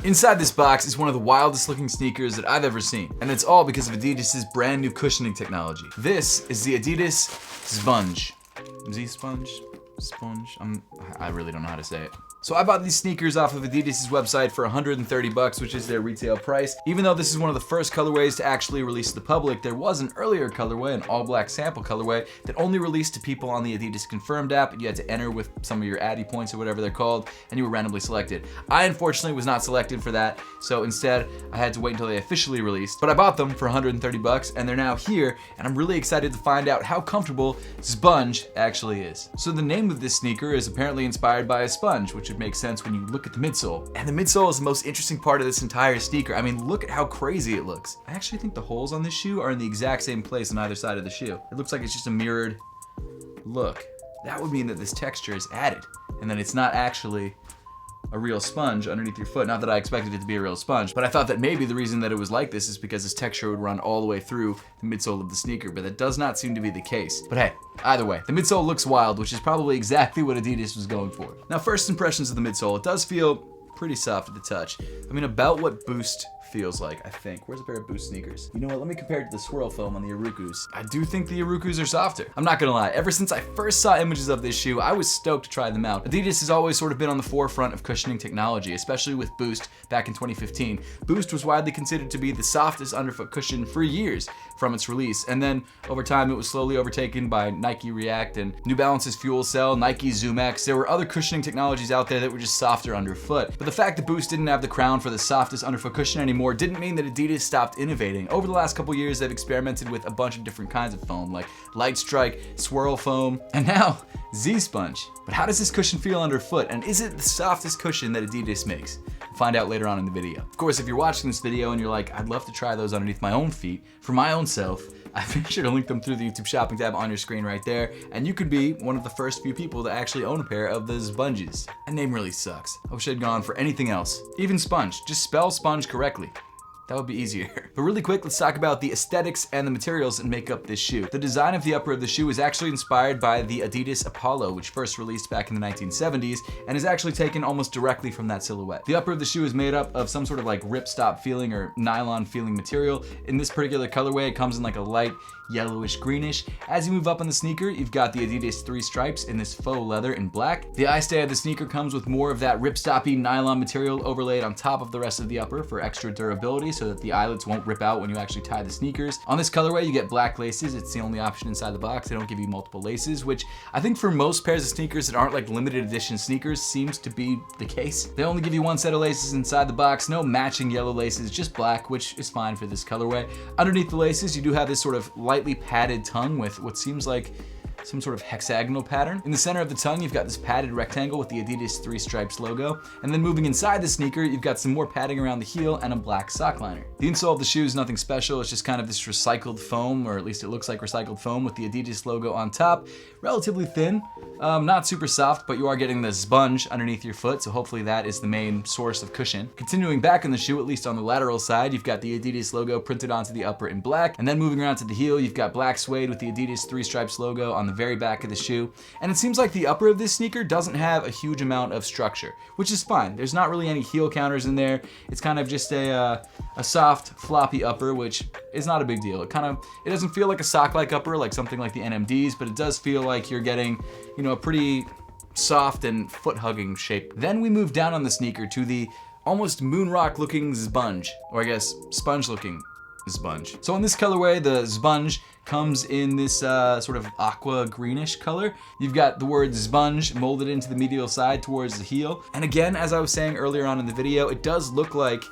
Inside this box is one of the wildest looking sneakers that I've ever seen, and it's all because of Adidas' brand new cushioning technology. This is the Adidas Zponge. Zponge? I really don't know how to say it. So I bought these sneakers off of Adidas' website for $130, which is their retail price. Even though this is one of the first colorways to actually release to the public, there was an earlier colorway, an all-black sample colorway, that only released to people on the Adidas Confirmed app, and you had to enter with some of your Addy points or whatever they're called, and you were randomly selected. I unfortunately was not selected for that, so instead I had to wait until they officially released. But I bought them for $130, and they're now here, and I'm really excited to find out how comfortable Zponge actually is. So the name of this sneaker is apparently inspired by a sponge, which would make sense when you look at the midsole. And the midsole is the most interesting part of this entire sneaker. I mean, look at how crazy it looks. I actually think the holes on this shoe are in the exact same place on either side of the shoe. It looks like it's just a mirrored look. That would mean that this texture is added, and that it's not actually a real sponge underneath your foot. Not that I expected it to be a real sponge, but I thought that maybe the reason that it was like this is because this texture would run all the way through the midsole of the sneaker, but that does not seem to be the case. But hey, either way, the midsole looks wild, which is probably exactly what Adidas was going for. Now, first impressions of the midsole, it does feel pretty soft at the touch. I mean, about what Boost feels like, I think. Where's a pair of Boost sneakers? You know what, let me compare it to the swirl foam on the Irukus. I do think the Irukus are softer. I'm not gonna lie, ever since I first saw images of this shoe, I was stoked to try them out. Adidas has always sort of been on the forefront of cushioning technology, especially with Boost back in 2015. Boost was widely considered to be the softest underfoot cushion for years from its release, and then over time it was slowly overtaken by Nike React and New Balance's Fuel Cell, Nike Zoom X. There were other cushioning technologies out there that were just softer underfoot, but the fact that Boost didn't have the crown for the softest underfoot cushion anymore didn't mean that Adidas stopped innovating. Over the last couple years, they've experimented with a bunch of different kinds of foam, like Light Strike, Swirl Foam, and now Z-Sponge. But how does this cushion feel underfoot, and is it the softest cushion that Adidas makes? We'll find out later on in the video. Of course, if you're watching this video and you're like, I'd love to try those underneath my own feet, for my own self, I've made sure to link them through the YouTube shopping tab on your screen right there, and you could be one of the first few people to actually own a pair of the Zponges. That name really sucks. I wish I'd gone for anything else. Even Sponge, just spell sponge correctly. That would be easier. But really quick, let's talk about the aesthetics and the materials that make up this shoe. The design of the upper of the shoe is actually inspired by the Adidas Apollo, which first released back in the 1970s, and is actually taken almost directly from that silhouette. The upper of the shoe is made up of some sort of like ripstop feeling or nylon feeling material. In this particular colorway, it comes in like a light yellowish greenish. As you move up on the sneaker, you've got the Adidas 3 stripes in this faux leather in black. The eye stay of the sneaker comes with more of that ripstoppy nylon material overlaid on top of the rest of the upper for extra durability so that the eyelets won't rip out when you actually tie the sneakers. On this colorway, you get black laces. It's the only option inside the box. They don't give you multiple laces, which I think for most pairs of sneakers that aren't like limited edition sneakers seems to be the case. They only give you one set of laces inside the box, no matching yellow laces, just black, which is fine for this colorway. Underneath the laces, you do have this sort of lightly padded tongue with what seems like some sort of hexagonal pattern. In the center of the tongue, you've got this padded rectangle with the Adidas 3 stripes logo. And then moving inside the sneaker, you've got some more padding around the heel and a black sock liner. The insole of the shoe is nothing special. It's just kind of this recycled foam, or at least it looks like recycled foam with the Adidas logo on top. Relatively thin, not super soft, but you are getting the sponge underneath your foot, so hopefully that is the main source of cushion. Continuing back in the shoe, at least on the lateral side, you've got the Adidas logo printed onto the upper in black. And then moving around to the heel, you've got black suede with the Adidas 3 stripes logo on the very back of the shoe. And it seems like the upper of this sneaker doesn't have a huge amount of structure, which is fine. There's not really any heel counters in there. It's kind of just a soft, floppy upper, which is not a big deal. It doesn't feel like a sock-like upper like something like the NMDs, but it does feel like you're getting, you know, a pretty soft and foot-hugging shape. Then we move down on the sneaker to the almost moonrock-looking sponge, or I guess sponge-looking sponge. So in this colorway, the sponge comes in this sort of aqua greenish color. You've got the word sponge molded into the medial side towards the heel. And again, as I was saying earlier on in the video, it does look like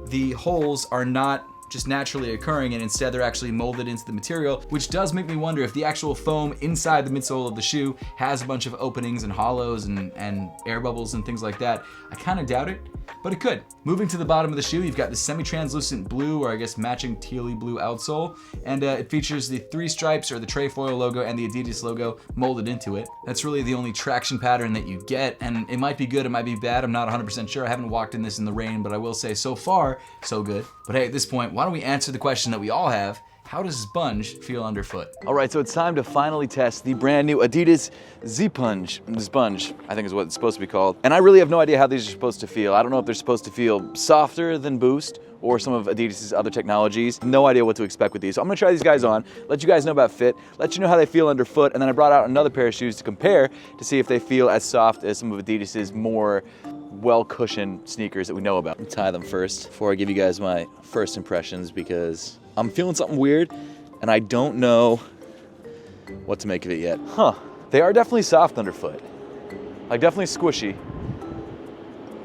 the holes are not just naturally occurring, and instead they're actually molded into the material, which does make me wonder if the actual foam inside the midsole of the shoe has a bunch of openings and hollows and air bubbles and things like that. I kind of doubt it, but it could. Moving to the bottom of the shoe, you've got the semi-translucent blue, or I guess matching tealy blue outsole, and it features the 3 stripes or the trefoil logo and the Adidas logo molded into it. That's really the only traction pattern that you get, and it might be good, it might be bad, I'm not 100% sure. I haven't walked in this in the rain, but I will say so far, so good. But hey, at this point, why why don't we answer the question that we all have: how does Zponge feel underfoot? All right, so it's time to finally test the brand new Adidas Zponge, I think is what it's supposed to be called. And I really have no idea how these are supposed to feel. I don't know if they're supposed to feel softer than Boost or some of Adidas's other technologies. No idea what to expect with these. So I'm gonna try these guys on, let you guys know about fit, let you know how they feel underfoot, and then I brought out another pair of shoes to compare to see if they feel as soft as some of Adidas's more well-cushioned sneakers that we know about. Let me tie them first before I give you guys my first impressions, because I'm feeling something weird and I don't know what to make of it yet. They are definitely soft underfoot, like definitely squishy,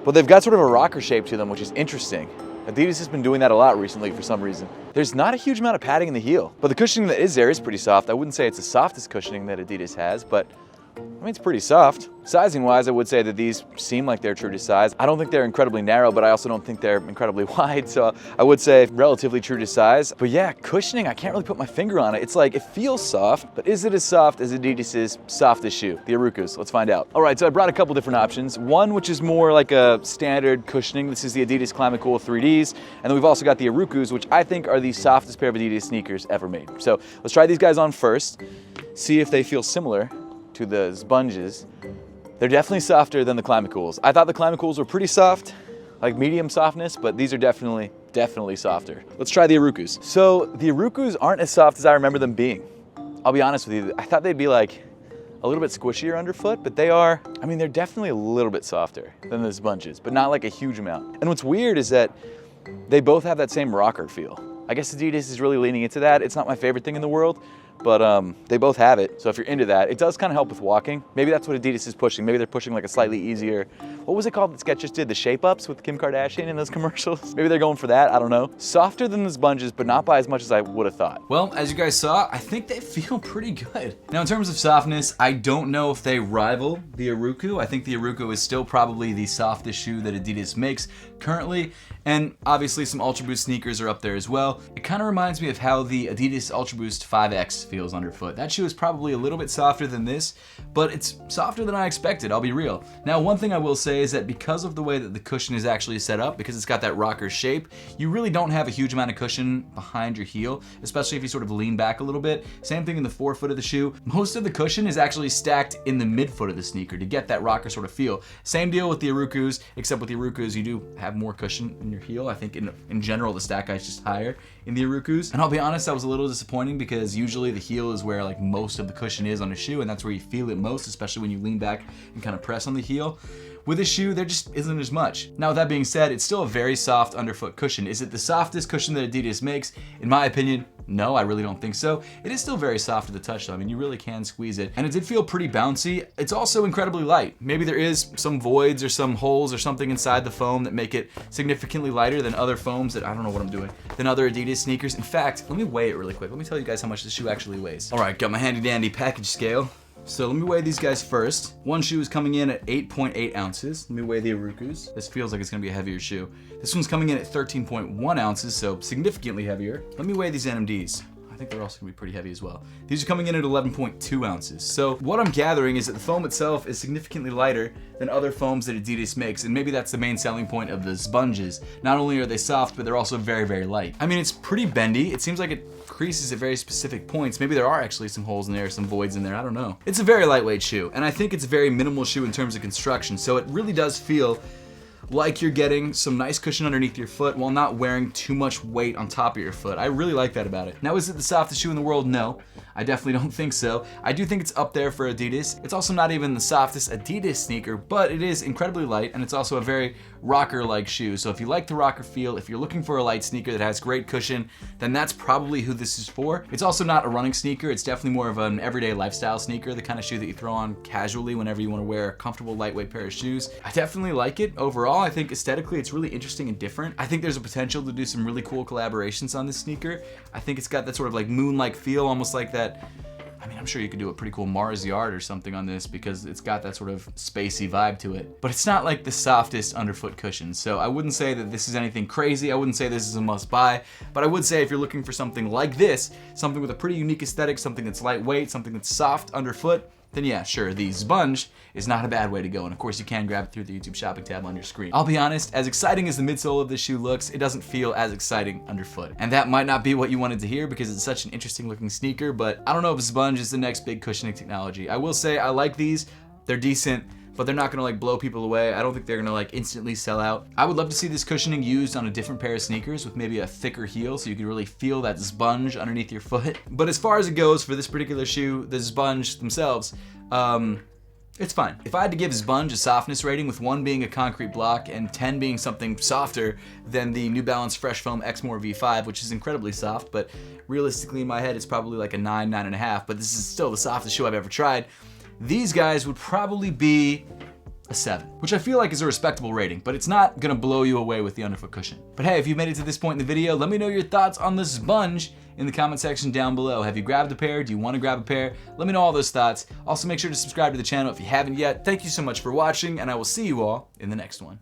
but they've got sort of a rocker shape to them, which is interesting. Adidas has been doing that a lot recently for some reason. There's not a huge amount of padding in the heel, but the cushioning that is there is pretty soft. I wouldn't say it's the softest cushioning that Adidas has, but I mean, it's pretty soft. Sizing wise, I would say that these seem like they're true to size. I don't think they're incredibly narrow, but I also don't think they're incredibly wide. So I would say relatively true to size. But yeah, cushioning, I can't really put my finger on it. It's like, it feels soft, but is it as soft as Adidas's softest shoe, the Arukus? Let's find out. All right, so I brought a couple different options. One, which is more like a standard cushioning. This is the Adidas Climate Cool 3Ds. And then we've also got the Arukus, which I think are the softest pair of Adidas sneakers ever made. So let's try these guys on first, see if they feel similar to the Zponges. They're definitely softer than the Climate Cools. I thought the Climate Cools were pretty soft, like medium softness, but these are definitely softer. Let's try the Arukus. So the Arukus aren't as soft as I remember them being. I'll be honest with you, I thought they'd be like a little bit squishier underfoot, but they are, I mean, they're definitely a little bit softer than the Zponges, but not like a huge amount. And what's weird is that they both have that same rocker feel. I guess Adidas is really leaning into that. It's not my favorite thing in the world, but they both have it. So if you're into that, it does kind of help with walking. Maybe that's what Adidas is pushing. Maybe they're pushing like a slightly easier, what was it called that Skechers did? The shape ups with Kim Kardashian in those commercials? Maybe they're going for that, I don't know. Softer than the Zponges, but not by as much as I would have thought. Well, as you guys saw, I think they feel pretty good. Now in terms of softness, I don't know if they rival the Aruku. I think the Aruku is still probably the softest shoe that Adidas makes currently, and obviously some Ultra Boost sneakers are up there as well. It kind of reminds me of how the Adidas Ultra Boost 5X feels underfoot. That shoe is probably a little bit softer than this, but it's softer than I expected, I'll be real. Now, one thing I will say is that because of the way that the cushion is actually set up, because it's got that rocker shape, you really don't have a huge amount of cushion behind your heel, especially if you sort of lean back a little bit. Same thing in the forefoot of the shoe. Most of the cushion is actually stacked in the midfoot of the sneaker to get that rocker sort of feel. Same deal with the Arukus, except with the Arukus, you do have more cushion in your heel. I think in general, the stack height is just higher in the Arukus. And I'll be honest, that was a little disappointing because usually the heel is where like most of the cushion is on a shoe, and that's where you feel it most, especially when you lean back and kind of press on the heel. With this shoe, there just isn't as much. Now, with that being said, it's still a very soft underfoot cushion. Is it the softest cushion that Adidas makes? In my opinion, no, I really don't think so. It is still very soft to the touch though. I mean, you really can squeeze it. And it did feel pretty bouncy. It's also incredibly light. Maybe there is some voids or some holes or something inside the foam that make it significantly lighter than other foams that, I don't know what I'm doing, than other Adidas sneakers. In fact, let me weigh it really quick. Let me tell you guys how much this shoe actually weighs. All right, got my handy dandy package scale. So let me weigh these guys first. One shoe is coming in at 8.8 ounces. Let me weigh the Arukus. This feels like it's gonna be a heavier shoe. This one's coming in at 13.1 ounces, so significantly heavier. Let me weigh these NMDs. I think they're also gonna be pretty heavy as well. These are coming in at 11.2 ounces. So what I'm gathering is that the foam itself is significantly lighter than other foams that Adidas makes, and maybe that's the main selling point of the Zponges. Not only are they soft, but they're also very, very light. I mean, it's pretty bendy. It seems like it creases at very specific points. Maybe there are actually some holes in there, some voids in there, I don't know. It's a very lightweight shoe, and I think it's a very minimal shoe in terms of construction, so it really does feel like you're getting some nice cushion underneath your foot while not wearing too much weight on top of your foot. I really like that about it. Now, is it the softest shoe in the world? No, I definitely don't think so. I do think it's up there for Adidas. It's also not even the softest Adidas sneaker, but it is incredibly light, and it's also a very rocker-like shoe. So if you like the rocker feel, if you're looking for a light sneaker that has great cushion, then that's probably who this is for. It's also not a running sneaker. It's definitely more of an everyday lifestyle sneaker, the kind of shoe that you throw on casually whenever you want to wear a comfortable, lightweight pair of shoes. I definitely like it. Overall, I think aesthetically it's really interesting and different. I think there's a potential to do some really cool collaborations on this sneaker. I think it's got that sort of like moon-like feel, almost like that. I mean, I'm sure you could do a pretty cool Mars Yard or something on this because it's got that sort of spacey vibe to it. But it's not like the softest underfoot cushion. So I wouldn't say that this is anything crazy. I wouldn't say this is a must buy. But I would say if you're looking for something like this, something with a pretty unique aesthetic, something that's lightweight, something that's soft underfoot, then yeah, sure, the Zponge is not a bad way to go, and of course you can grab it through the YouTube shopping tab on your screen. I'll be honest, as exciting as the midsole of this shoe looks, it doesn't feel as exciting underfoot. And that might not be what you wanted to hear because it's such an interesting looking sneaker, but I don't know if Zponge is the next big cushioning technology. I will say I like these, they're decent, but they're not gonna like blow people away. I don't think they're gonna like instantly sell out. I would love to see this cushioning used on a different pair of sneakers with maybe a thicker heel so you can really feel that sponge underneath your foot. But as far as it goes for this particular shoe, the Zponge themselves, it's fine. If I had to give Zponge a softness rating, with 1 being a concrete block and 10 being something softer than the New Balance Fresh Foam Exmore V5, which is incredibly soft, but realistically in my head it's probably like a 9, 9.5, but this is still the softest shoe I've ever tried. These guys would probably be a 7, which I feel like is a respectable rating, but it's not gonna blow you away with the underfoot cushion. But hey, if you made it to this point in the video, let me know your thoughts on the Zponge in the comment section down below. Have you grabbed a pair? Do you want to grab a pair? Let me know all those thoughts. Also, make sure to subscribe to the channel if you haven't yet. Thank you so much for watching, and I will see you all in the next one.